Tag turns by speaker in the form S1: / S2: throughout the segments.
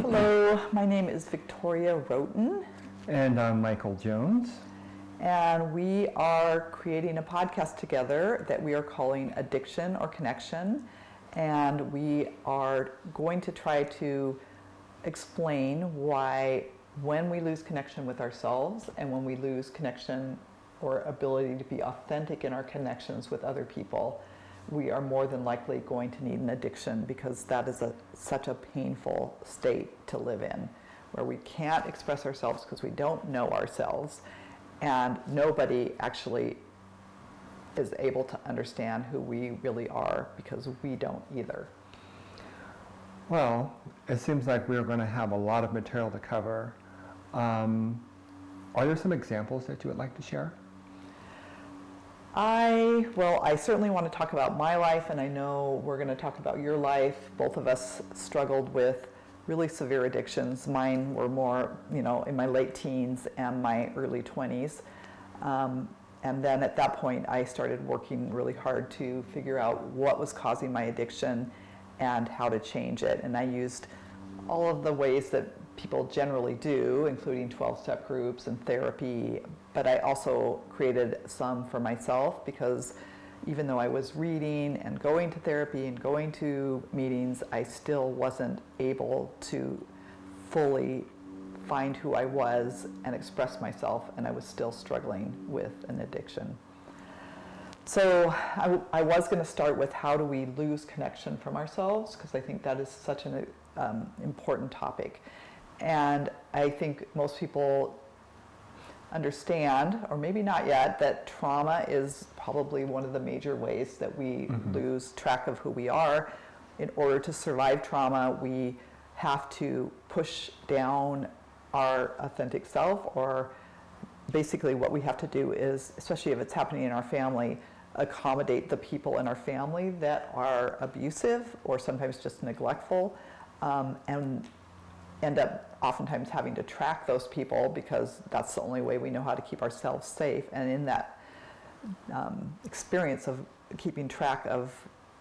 S1: Hello, my name is Victoria Roten.
S2: And I'm Michael Jones.
S1: And we are creating a podcast together that we are calling Addiction or Connection. And we are going to try to explain why when we lose connection with ourselves and when we lose connection or ability to be authentic in our connections with other people, we are more than likely going to need an addiction, because that is such a painful state to live in, where we can't express ourselves because we don't know ourselves, and nobody actually is able to understand who we really are because we don't either.
S2: Well, it seems like we're going to have a lot of material to cover. Are there some examples that you would like to share?
S1: I certainly want to talk about my life, and I know we're going to talk about your life. Both of us struggled with really severe addictions. Mine were more, in my late teens and my early 20s. And then at that point, I started working really hard to figure out what was causing my addiction and how to change it. And I used all of the ways that people generally do, including 12-step groups and therapy, but I also created some for myself, because even though I was reading and going to therapy and going to meetings, I still wasn't able to fully find who I was and express myself, and I was still struggling with an addiction. So I was going to start with how do we lose connection from ourselves, because I think that is such an important topic. And I think most people understand, or maybe not yet, that trauma is probably one of the major ways that we lose track of who we are. In order to survive trauma, we have to push down our authentic self, or basically what we have to do is, especially if it's happening in our family, accommodate the people in our family that are abusive or sometimes just neglectful, and end up oftentimes having to track those people, because that's the only way we know how to keep ourselves safe. And in that experience of keeping track of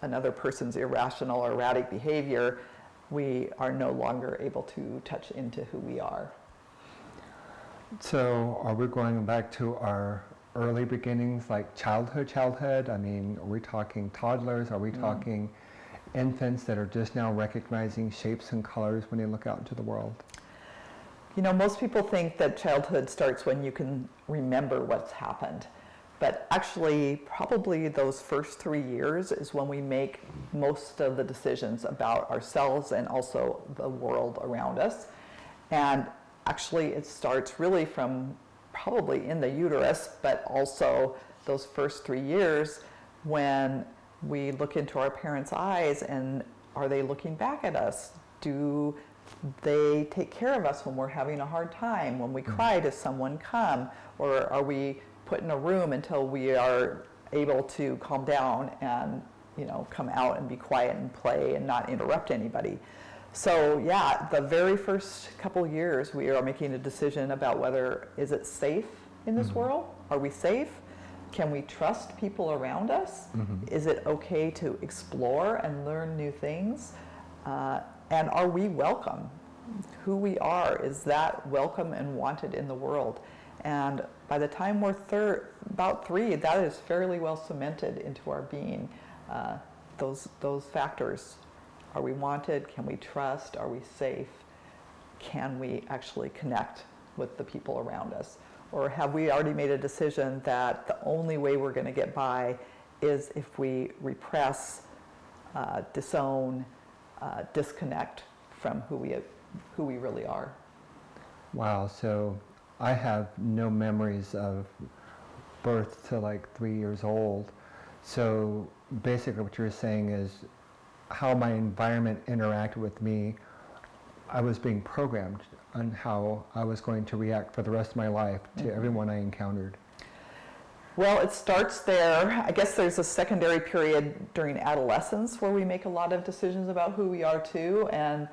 S1: another person's irrational or erratic behavior, we are no longer able to touch into who we are.
S2: So are we going back to our early beginnings, like childhood? I mean, are we talking toddlers? Are we talking infants that are just now recognizing shapes and colors when they look out into the world?
S1: Most people think that childhood starts when you can remember what's happened. But actually, probably those first 3 years is when we make most of the decisions about ourselves and also the world around us. And actually, it starts really from probably in the uterus, but also those first 3 years when we look into our parents' eyes, and are they looking back at us? Do they take care of us when we're having a hard time? When we cry, does someone come? Or are we put in a room until we are able to calm down and, come out and be quiet and play and not interrupt anybody? So yeah, the very first couple years we are making a decision about whether, is it safe in this world? Are we safe? Can we trust people around us? Is it okay to explore and learn new things? And are we welcome? Who we are, is that welcome and wanted in the world? And by the time we're about 3, that is fairly well cemented into our being. Those factors. Are we wanted? Can we trust? Are we safe? Can we actually connect with the people around us? Or have we already made a decision that the only way we're going to get by is if we repress, disown, disconnect from who we really are?
S2: Wow, so I have no memories of birth to like 3 years old. So basically what you're saying is how my environment interacted with me, I was being programmed on how I was going to react for the rest of my life to everyone I encountered.
S1: Well, it starts there. I guess there's a secondary period during adolescence where we make a lot of decisions about who we are too, and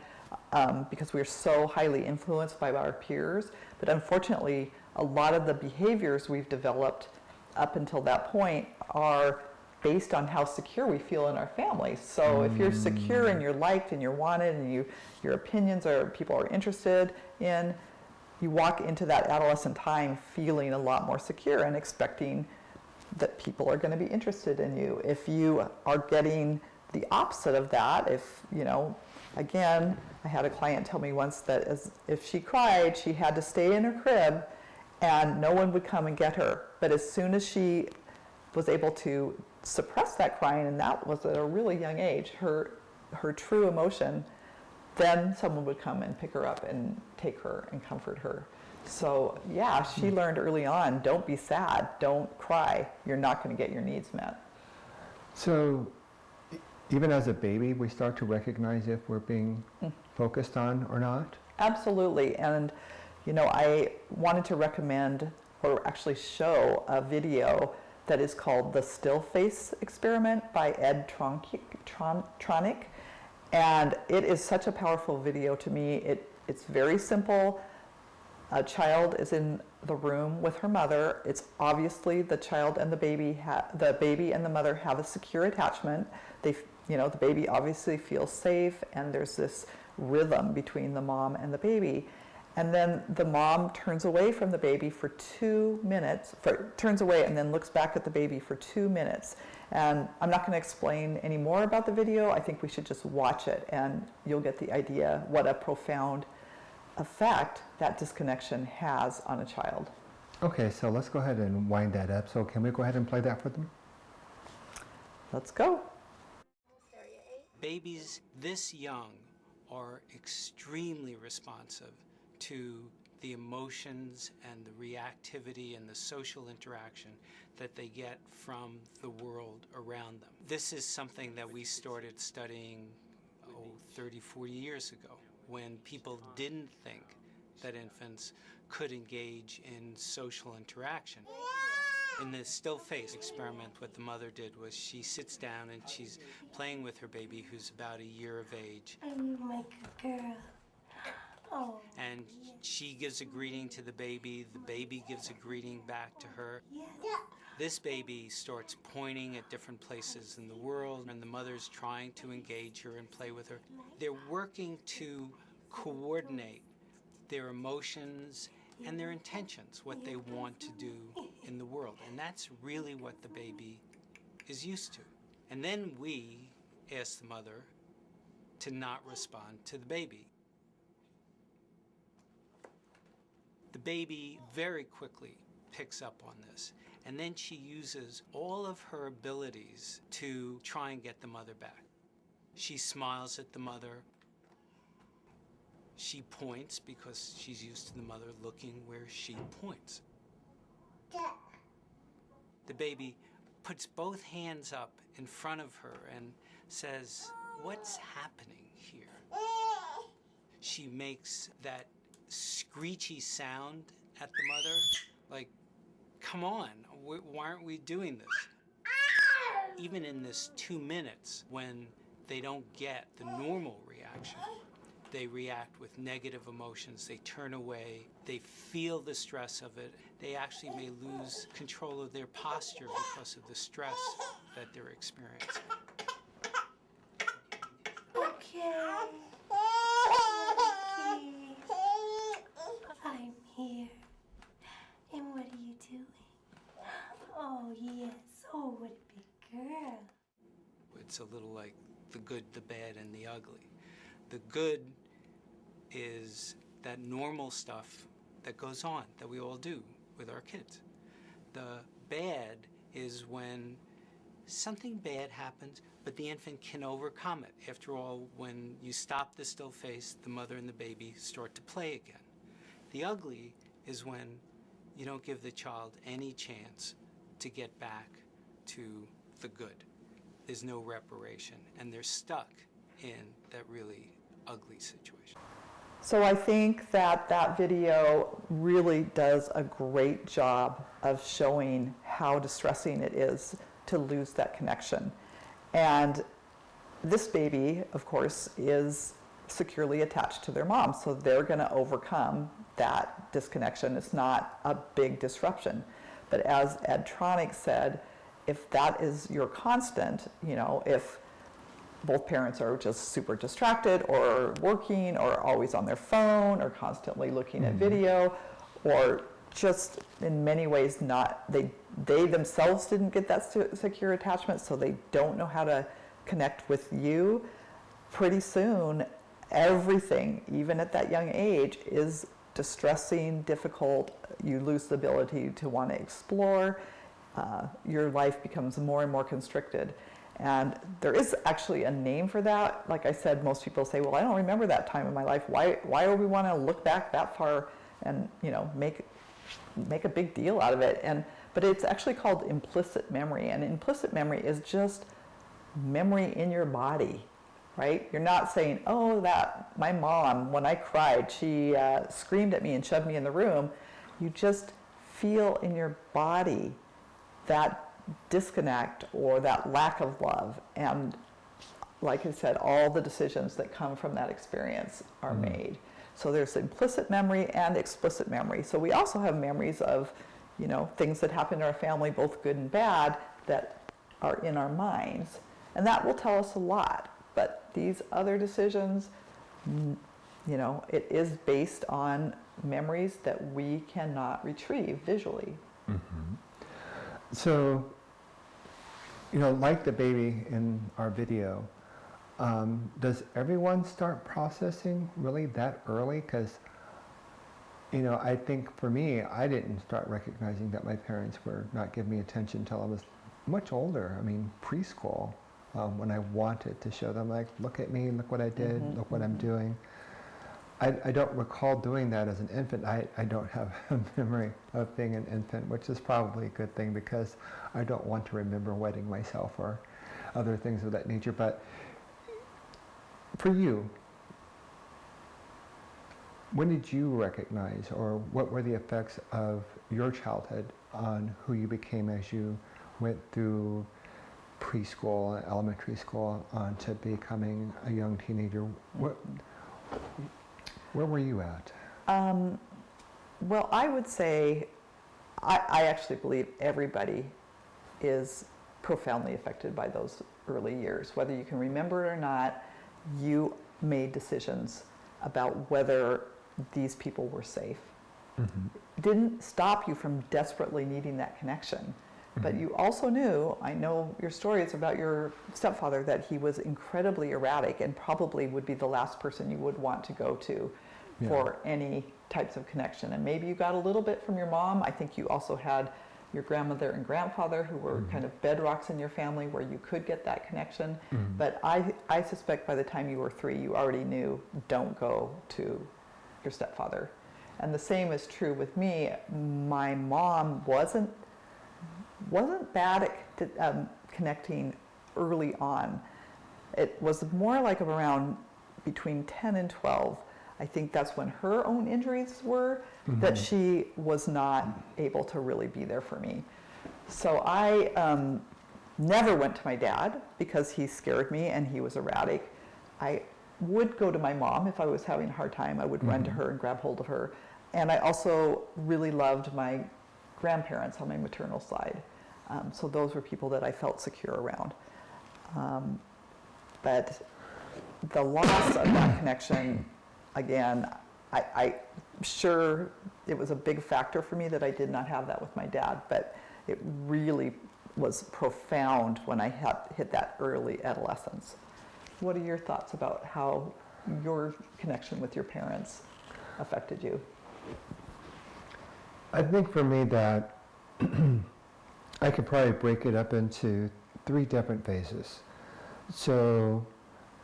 S1: because we're so highly influenced by our peers. But unfortunately, a lot of the behaviors we've developed up until that point are based on how secure we feel in our family. So if you're secure and you're liked and you're wanted and your opinions are people are interested in, you walk into that adolescent time feeling a lot more secure and expecting that people are going to be interested in you. If you are getting the opposite of that, if, again, I had a client tell me once that if she cried, she had to stay in her crib and no one would come and get her. But as soon as she was able to suppress that crying, and that was at a really young age, her true emotion, then someone would come and pick her up and take her and comfort her. So yeah, she learned early on, don't be sad, don't cry, you're not going to get your needs met.
S2: So even as a baby, we start to recognize if we're being focused on or not?
S1: Absolutely. And I wanted to recommend, or actually show, a video that is called the Still Face Experiment by Ed Tronick. And it is such a powerful video to me. It's very simple. A child is in the room with her mother. It's obviously the child and the baby and the mother have a secure attachment. The baby obviously feels safe, and there's this rhythm between the mom and the baby. And then the mom turns away from the baby for 2 minutes, turns away and then looks back at the baby for 2 minutes. And I'm not going to explain any more about the video. I think we should just watch it and you'll get the idea what a profound effect that disconnection has on a child.
S2: Okay, so let's go ahead and wind that up. So can we go ahead and play that for them?
S1: Let's go.
S3: Babies this young are extremely responsive to the emotions and the reactivity and the social interaction that they get from the world around them. This is something that we started studying 30, 40 years ago, when people didn't think that infants could engage in social interaction. In the still face experiment, what the mother did was she sits down and she's playing with her baby, who's about a year of age.
S4: I'm like a girl. Oh.
S3: And she gives a greeting to the baby gives a greeting back to her.
S4: Yeah.
S3: This baby starts pointing at different places in the world, and the mother's trying to engage her and play with her. They're working to coordinate their emotions and their intentions, what they want to do in the world. And that's really what the baby is used to. And then we ask the mother to not respond to the baby. The baby very quickly picks up on this, and then she uses all of her abilities to try and get the mother back. She smiles at the mother. She points because she's used to the mother looking where she points. The baby puts both hands up in front of her and says, "What's happening here?" She makes that screechy sound at the mother, like, "Come on, why aren't we doing this?" Even in this 2 minutes, when they don't get the normal reaction, they react with negative emotions, they turn away, they feel the stress of it. They actually may lose control of their posture because of the stress that they're experiencing.
S4: Okay. I'm here. And what are you doing? Oh, yes. Oh, what a big girl.
S3: It's a little like the good, the bad, and the ugly. The good is that normal stuff that goes on, that we all do with our kids. The bad is when something bad happens, but the infant can overcome it. After all, when you stop the still face, the mother and the baby start to play again. The ugly is when you don't give the child any chance to get back to the good. There's no reparation, and they're stuck in that really ugly situation.
S1: So I think that video really does a great job of showing how distressing it is to lose that connection. And this baby, of course, is securely attached to their mom, so they're going to overcome that disconnection. It's not a big disruption. But as Ed Tronick said, if that is your constant, if both parents are just super distracted or working or always on their phone or constantly looking at video, or just in many ways they themselves didn't get that secure attachment, so they don't know how to connect with you, pretty soon everything, even at that young age, is distressing, difficult. You lose the ability to want to explore. Your life becomes more and more constricted. And there is actually a name for that. Like I said, most people say, well, I don't remember that time in my life. Why would we want to look back that far and make a big deal out of it? But it's actually called implicit memory. And implicit memory is just memory in your body, right? You're not saying, oh, that my mom, when I cried, she screamed at me and shoved me in the room. You just feel in your body that disconnect or that lack of love. And like I said, all the decisions that come from that experience are made. So there's implicit memory and explicit memory. So we also have memories of, things that happen in our family, both good and bad, that are in our minds. And that will tell us a lot. But these other decisions, it is based on memories that we cannot retrieve visually.
S2: So, like the baby in our video, does everyone start processing really that early? Because, I think for me, I didn't start recognizing that my parents were not giving me attention until I was much older. I mean, preschool, when I wanted to show them, like, look at me, look what I did, look what I'm doing. I don't recall doing that as an infant. I don't have a memory of being an infant, which is probably a good thing because I don't want to remember wetting myself or other things of that nature. But for you, when did you recognize, or what were the effects of your childhood on who you became as you went through preschool, elementary school, on to becoming a young teenager? Where were you at?
S1: Well, I would say I actually believe everybody is profoundly affected by those early years. Whether you can remember it or not, you made decisions about whether these people were safe. It didn't stop you from desperately needing that connection. But you also knew, I know your story is about your stepfather, that he was incredibly erratic and probably would be the last person you would want to go to for any types of connection. And maybe you got a little bit from your mom. I think you also had your grandmother and grandfather who were kind of bedrocks in your family where you could get that connection. But I suspect by the time you were 3, you already knew, don't go to your stepfather. And the same is true with me. My mom wasn't bad at connecting early on. It was more like around between 10 and 12. I think that's when her own injuries were, that she was not able to really be there for me. So I never went to my dad because he scared me and he was erratic. I would go to my mom if I was having a hard time. I would run to her and grab hold of her. And I also really loved my grandparents on my maternal side. So those were people that I felt secure around. But the loss of that connection, again, I'm sure it was a big factor for me that I did not have that with my dad, but it really was profound when I hit that early adolescence. What are your thoughts about how your connection with your parents affected you?
S2: I think for me that I could probably break it up into 3 different phases. So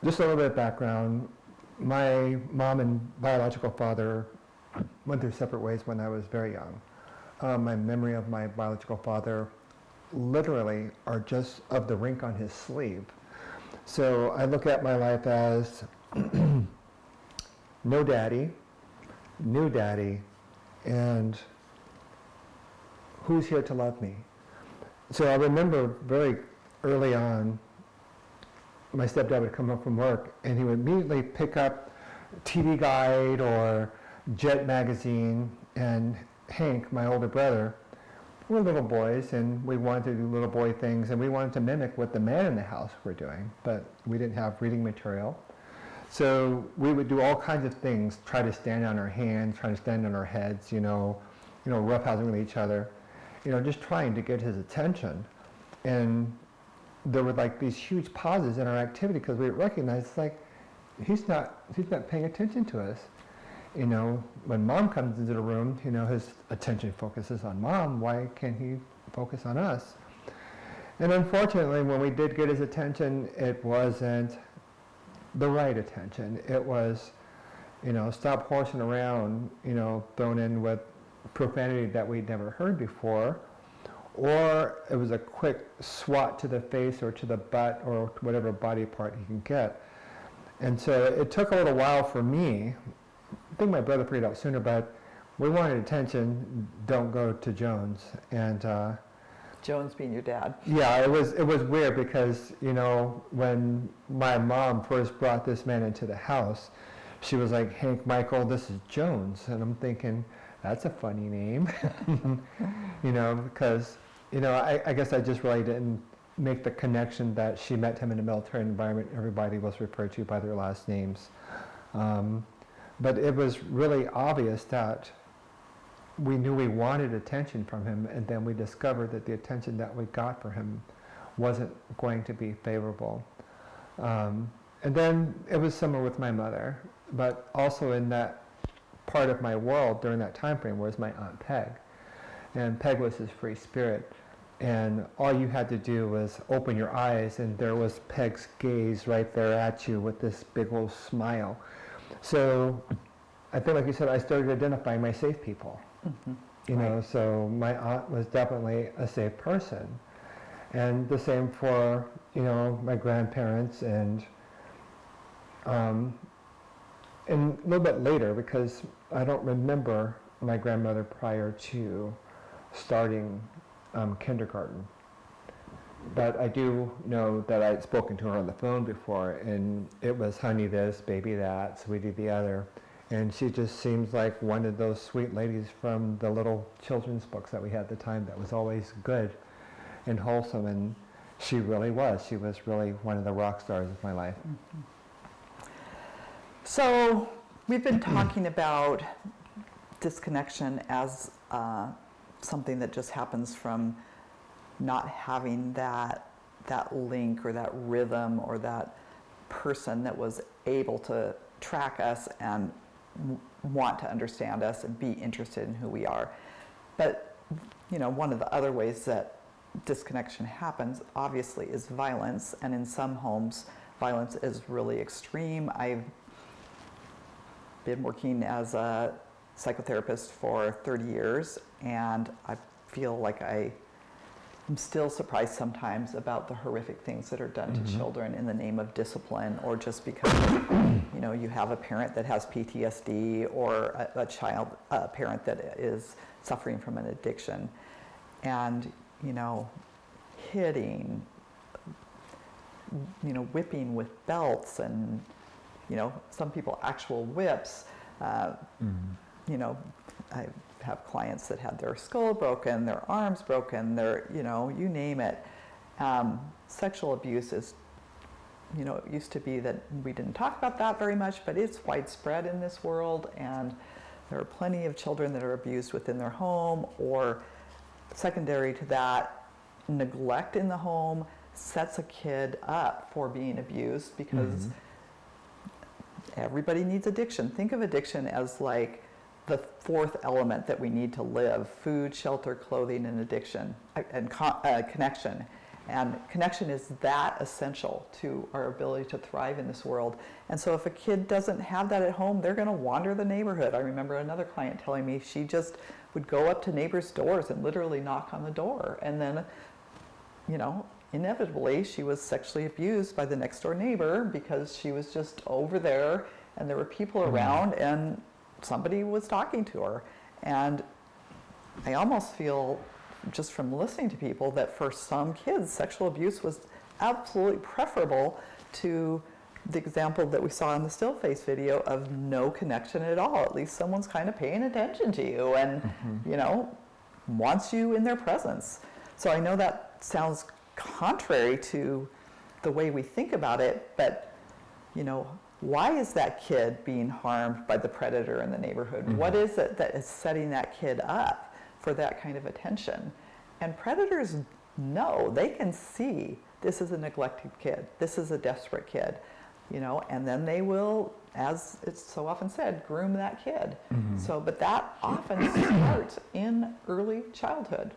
S2: just a little bit of background. My mom and biological father went their separate ways when I was very young. My memory of my biological father literally are just of the rink on his sleeve. So I look at my life as no daddy, new daddy, and who's here to love me? So I remember very early on, my stepdad would come home from work and he would immediately pick up TV Guide or Jet magazine, and Hank, my older brother, we're little boys, and we wanted to do little boy things, and we wanted to mimic what the men in the house were doing, but we didn't have reading material. So we would do all kinds of things, try to stand on our hands, try to stand on our heads, roughhousing with each other, just trying to get his attention. And there were like these huge pauses in our activity because we recognized he's not paying attention to us. When mom comes into the room, his attention focuses on mom. Why can't he focus on us? And unfortunately, when we did get his attention, it wasn't the right attention. It was, stop horsing around, thrown in with profanity that we'd never heard before, or it was a quick swat to the face or to the butt or whatever body part he can get. And so it took a little while for me. I think my brother figured it out sooner, but we wanted attention, don't go to Jones. And
S1: Jones being your dad.
S2: yeah, it was weird because, when my mom first brought this man into the house, she was like, Hank Michael, this is Jones. And I'm thinking, that's a funny name. Because, I guess I just really didn't make the connection that she met him in a military environment. Everybody was referred to by their last names. But it was really obvious that we knew we wanted attention from him, and then we discovered that the attention that we got for him wasn't going to be favorable. And then it was similar with my mother, but also in that part of my world during that time frame was my Aunt Peg. And Peg was his free spirit. And all you had to do was open your eyes, and there was Peg's gaze right there at you with this big old smile. So I think, like you said, I started identifying my safe people.
S1: Right.
S2: So my aunt was definitely a safe person. And the same for, my grandparents and a little bit later, because I don't remember my grandmother prior to starting kindergarten. But I do know that I'd spoken to her on the phone before, and it was honey this, baby that, sweetie the other. And she just seems like one of those sweet ladies from the little children's books that we had at the time that was always good and wholesome, and she really was. She was really one of the rock stars of my life.
S1: So we've been talking about disconnection as something that just happens from not having that link or that rhythm or that person that was able to track us and want to understand us and be interested in who we are. But, one of the other ways that disconnection happens, obviously, is violence. And in some homes, violence is really extreme. I've been working as a psychotherapist for 30 years, and I feel like I'm still surprised sometimes about the horrific things that are done to children in the name of discipline, or just because you have a parent that has PTSD, or a parent that is suffering from an addiction, and hitting, whipping with belts, and some people actual whips. I have clients that had their skull broken, their arms broken, you name it. Sexual abuse is, it used to be that we didn't talk about that very much, but it's widespread in this world, and there are plenty of children that are abused within their home, or secondary to that, neglect in the home sets a kid up for being abused, because everybody needs addiction. Think of addiction as like the fourth element that we need to live: food, shelter, clothing, and addiction, and connection. And connection is that essential to our ability to thrive in this world. And so if a kid doesn't have that at home, they're going to wander the neighborhood. I remember another client telling me she just would go up to neighbors' doors and literally knock on the door. And then, inevitably, she was sexually abused by the next door neighbor because she was just over there and there were people around and somebody was talking to her. And I almost feel, just from listening to people, that for some kids, sexual abuse was absolutely preferable to the example that we saw in the still face video of no connection at all. At least someone's kind of paying attention to you, and wants you in their presence. So I know that sounds contrary to the way we think about it, but why is that kid being harmed by the predator in the neighborhood?
S2: Mm-hmm.
S1: What is it that is setting that kid up for that kind of attention? And predators know, they can see this is a neglected kid, this is a desperate kid, and then they will, as it's so often said, groom that kid.
S2: Mm-hmm.
S1: But that often starts in early childhood.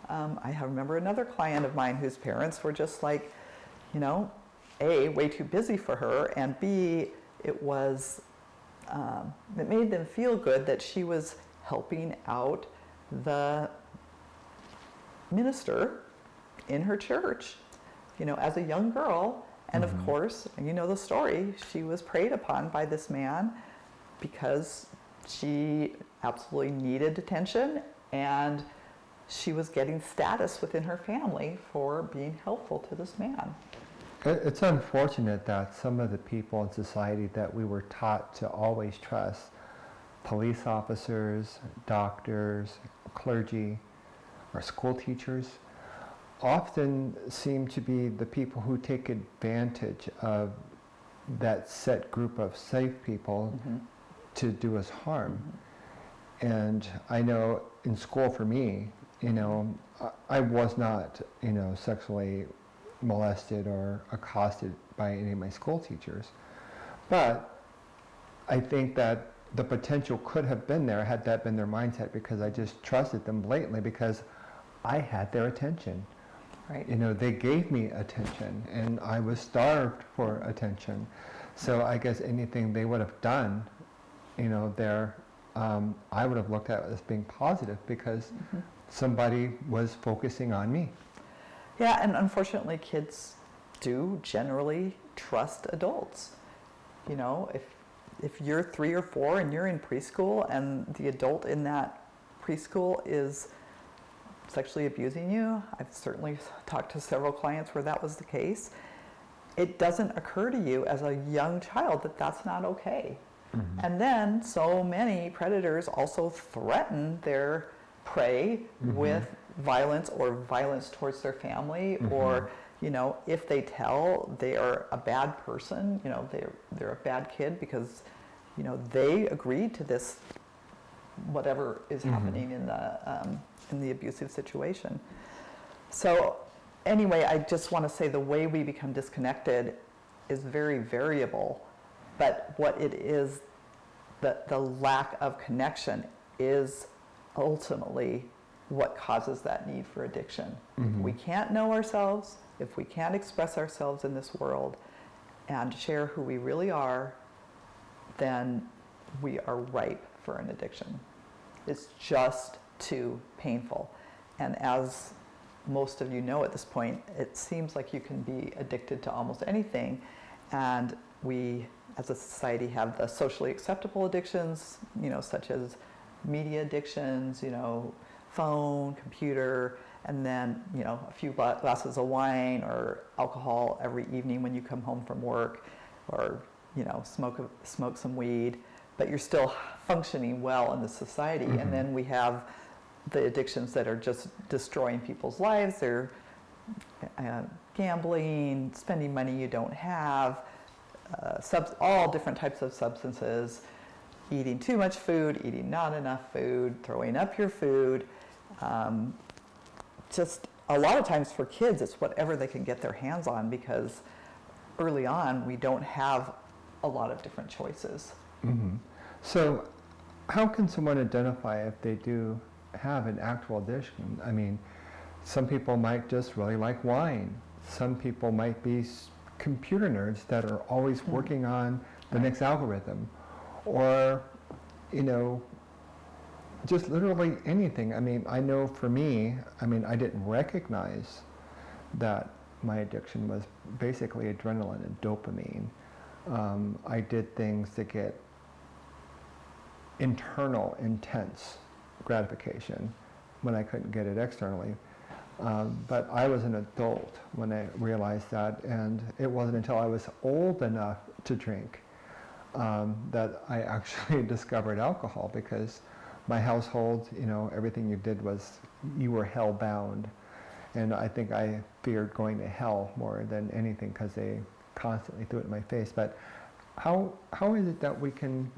S1: I remember another client of mine whose parents were just like, A, way too busy for her, and B, it made them feel good that she was helping out the minister in her church, as a young girl. And of course, the story, she was preyed upon by this man because she absolutely needed attention, and she was getting status within her family for being helpful to this man.
S2: It's unfortunate that some of the people in society that we were taught to always trust, police officers, doctors, clergy, or school teachers, often seem to be the people who take advantage of that set group of safe people to do us harm. And I know in school for me, I was not, sexually molested or accosted by any of my school teachers. But I think that the potential could have been there had that been their mindset, because I just trusted them blatantly because I had their attention.
S1: Right.
S2: They gave me attention, and I was starved for attention. So I guess anything they would have done, I would have looked at it as being positive, because somebody was focusing on me.
S1: Yeah, and unfortunately, kids do generally trust adults. If you're 3 or 4 and you're in preschool, and the adult in that preschool is sexually abusing you, I've certainly talked to several clients where that was the case, it doesn't occur to you as a young child that that's not okay. And then so many predators also threaten their prey with violence, or violence towards their family, or if they tell they are a bad person, they're a bad kid because they agreed to this, whatever is happening in the abusive situation. So anyway, I just want to say the way we become disconnected is very variable, but what it is, the lack of connection is ultimately what causes that need for addiction. If we can't know ourselves, if we can't express ourselves in this world and share who we really are, then we are ripe for an addiction. It's just too painful. And as most of you know at this point, it seems like you can be addicted to almost anything. And we, as a society, have the socially acceptable addictions, such as media addictions, phone, computer, and then, a few glasses of wine or alcohol every evening when you come home from work, or, smoke some weed, but you're still functioning well in the society. And then we have the addictions that are just destroying people's lives. They're gambling, spending money you don't have, all different types of substances, eating too much food, eating not enough food, throwing up your food. Just a lot of times for kids, it's whatever they can get their hands on, because early on we don't have a lot of different choices.
S2: So how can someone identify if they do have an actual addiction? I mean, some people might just really like wine. Some people might be computer nerds that are always working on the next algorithm, or, just literally anything. I mean, I know for me, I didn't recognize that my addiction was basically adrenaline and dopamine. I did things to get internal, intense gratification when I couldn't get it externally. But I was an adult when I realized that, and it wasn't until I was old enough to drink that I actually discovered alcohol, because my household, everything you did was, you were hell bound. And I think I feared going to hell more than anything because they constantly threw it in my face. But how is it that we can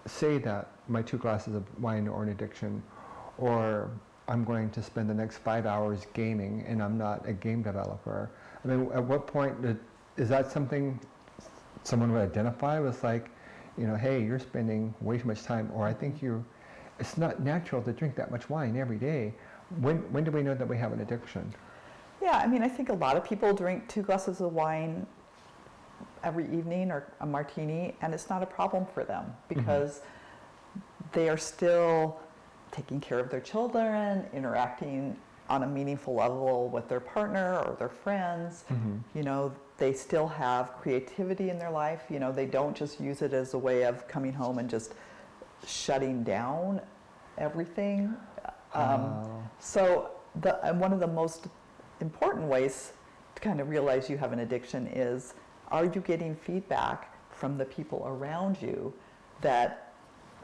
S2: say that my 2 glasses of wine are an addiction, or I'm going to spend the next 5 hours gaming and I'm not a game developer? I mean, at what point is that something someone would identify with, like, hey, you're spending way too much time, or I think it's not natural to drink that much wine every day. When do we know that we have an addiction?
S1: Yeah, I mean, I think a lot of people drink 2 glasses of wine every evening or a martini, and it's not a problem for them because they are still taking care of their children, interacting on a meaningful level with their partner or their friends. They still have creativity in their life. They don't just use it as a way of coming home and just shutting down everything. So one of the most important ways to kind of realize you have an addiction is, are you getting feedback from the people around you that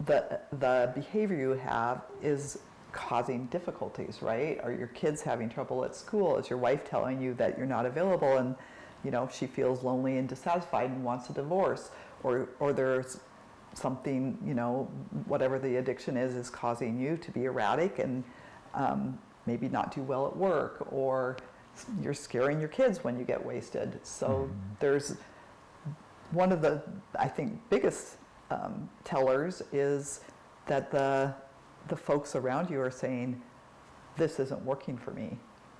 S1: the behavior you have is causing difficulties, right? Are your kids having trouble at school? Is your wife telling you that you're not available and she feels lonely and dissatisfied and wants a divorce? Or there's something, whatever the addiction is causing you to be erratic and maybe not do well at work, or you're scaring your kids when you get wasted. So there's one of the, I think, biggest tellers is that the folks around you are saying, this isn't working for me,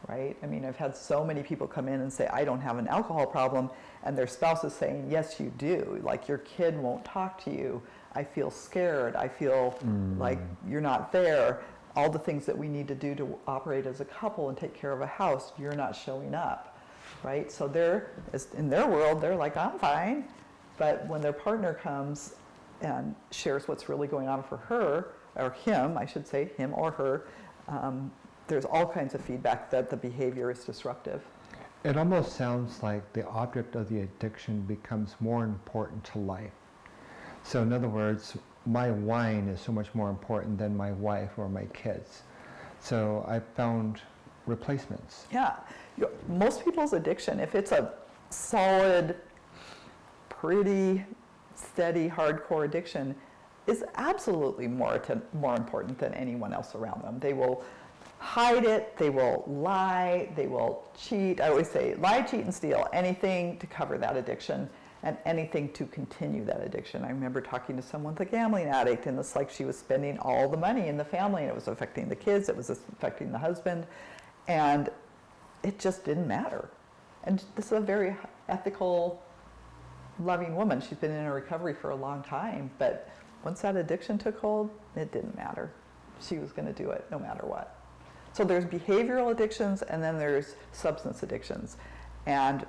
S1: right? I mean, I've had so many people come in and say, I don't have an alcohol problem, and their spouse is saying, yes, you do. Like, your kid won't talk to you. I feel scared. I feel like you're not there. All the things that we need to do to operate as a couple and take care of a house, you're not showing up, right? So in their world, they're like, I'm fine. But when their partner comes and shares what's really going on for her, or him, I should say, him or her, there's all kinds of feedback that the behavior is disruptive.
S2: It almost sounds like the object of the addiction becomes more important to life. So in other words, my wine is so much more important than my wife or my kids. So I found replacements.
S1: Yeah. Most people's addiction, if it's a solid, pretty steady, hardcore addiction, is absolutely more important than anyone else around them. They will hide it, they will lie, they will cheat. I always say, lie, cheat, and steal. Anything to cover that addiction and anything to continue that addiction. I remember talking to someone with a gambling addict, and it's like she was spending all the money in the family, and it was affecting the kids, it was affecting the husband, and it just didn't matter. And this is a very ethical, loving woman. She's been in a recovery for a long time, but once that addiction took hold, it didn't matter. She was going to do it no matter what. So there's behavioral addictions, and then there's substance addictions. And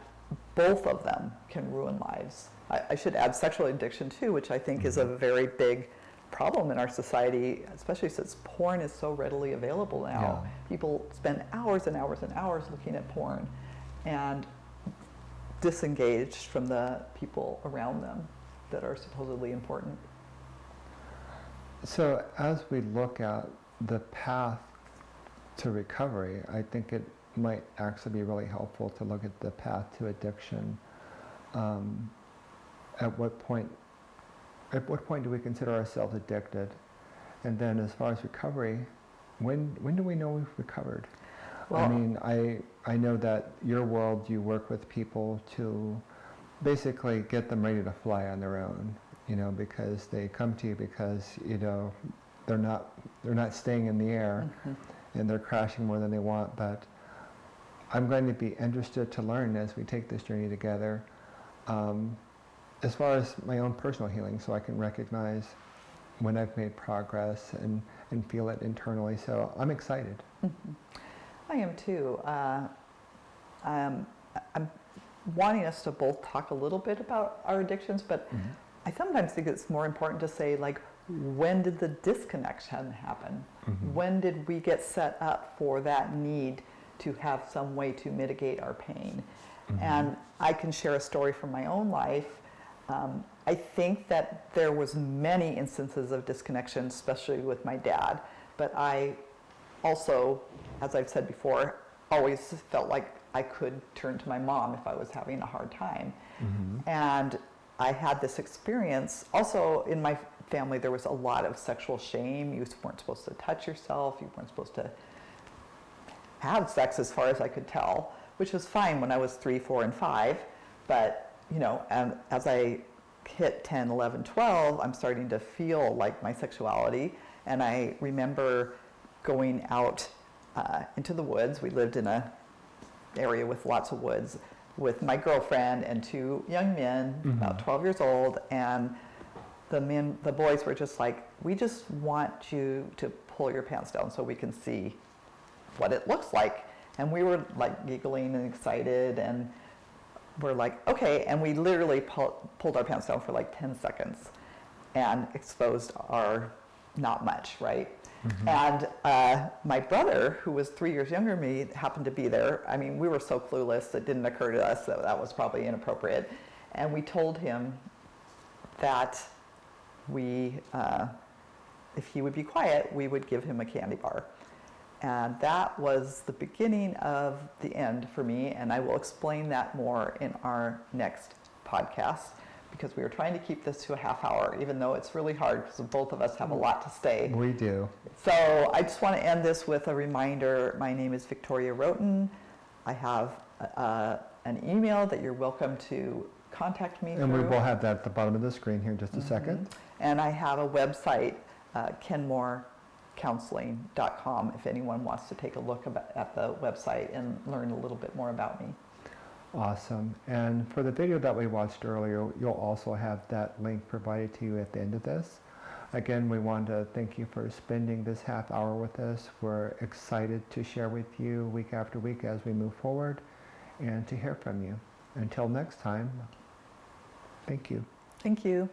S1: both of them can ruin lives. I should add sexual addiction too, which I think is a very big problem in our society, especially since porn is so readily available now.
S2: Yeah.
S1: People spend hours and hours and hours looking at porn and disengaged from the people around them that are supposedly important.
S2: So as we look at the path to recovery, I think it might actually be really helpful to look at the path to addiction. At what point do we consider ourselves addicted? And then as far as recovery, when do we know we've recovered?
S1: Well,
S2: I mean, I know that your world, you work with people to basically get them ready to fly on their own, because they come to you because, they're not staying in the air and they're crashing more than they want. But I'm going to be interested to learn as we take this journey together, as far as my own personal healing, so I can recognize when I've made progress and feel it internally. So I'm excited.
S1: I am too. I'm wanting us to both talk a little bit about our addictions, but I sometimes think it's more important to say, like, when did the disconnection happen? When did we get set up for that need to have some way to mitigate our pain? And I can share a story from my own life. I think that there was many instances of disconnection, especially with my dad, but I also, as I've said before, always felt like I could turn to my mom if I was having a hard time. And I had this experience. Also, in my family, there was a lot of sexual shame. You weren't supposed to touch yourself. You weren't supposed to have sex, as far as I could tell, which was fine when I was 3, 4, and 5. But, you know, and as I hit 10, 11, 12, I'm starting to feel like my sexuality. And I remember going out into the woods. We lived in a area with lots of woods with my girlfriend and 2 young men, about 12 years old, and the boys were just like, we just want you to pull your pants down so we can see what it looks like. And we were like giggling and excited, and we're like, okay, and we literally pulled our pants down for like 10 seconds and exposed our not much, right? And my brother, who was 3 years younger than me, happened to be there. I mean, we were so clueless, it didn't occur to us that that was probably inappropriate. And we told him that we, if he would be quiet, we would give him a candy bar. And that was the beginning of the end for me, and I will explain that more in our next podcast, because we were trying to keep this to a half hour, even though it's really hard because both of us have a lot to say.
S2: We do.
S1: So I just want to end this with a reminder. My name is Victoria Roten. I have an email that you're welcome to contact me
S2: And we
S1: through.
S2: will have that at the bottom of the screen here in just a second.
S1: And I have a website, kenmorecounseling.com, if anyone wants to take a look at the website and learn a little bit more about me.
S2: Awesome. And for the video that we watched earlier, you'll also have that link provided to you at the end of this. Again, we want to thank you for spending this half hour with us. We're excited to share with you week after week as we move forward and to hear from you. Until next time, thank you.
S1: Thank you.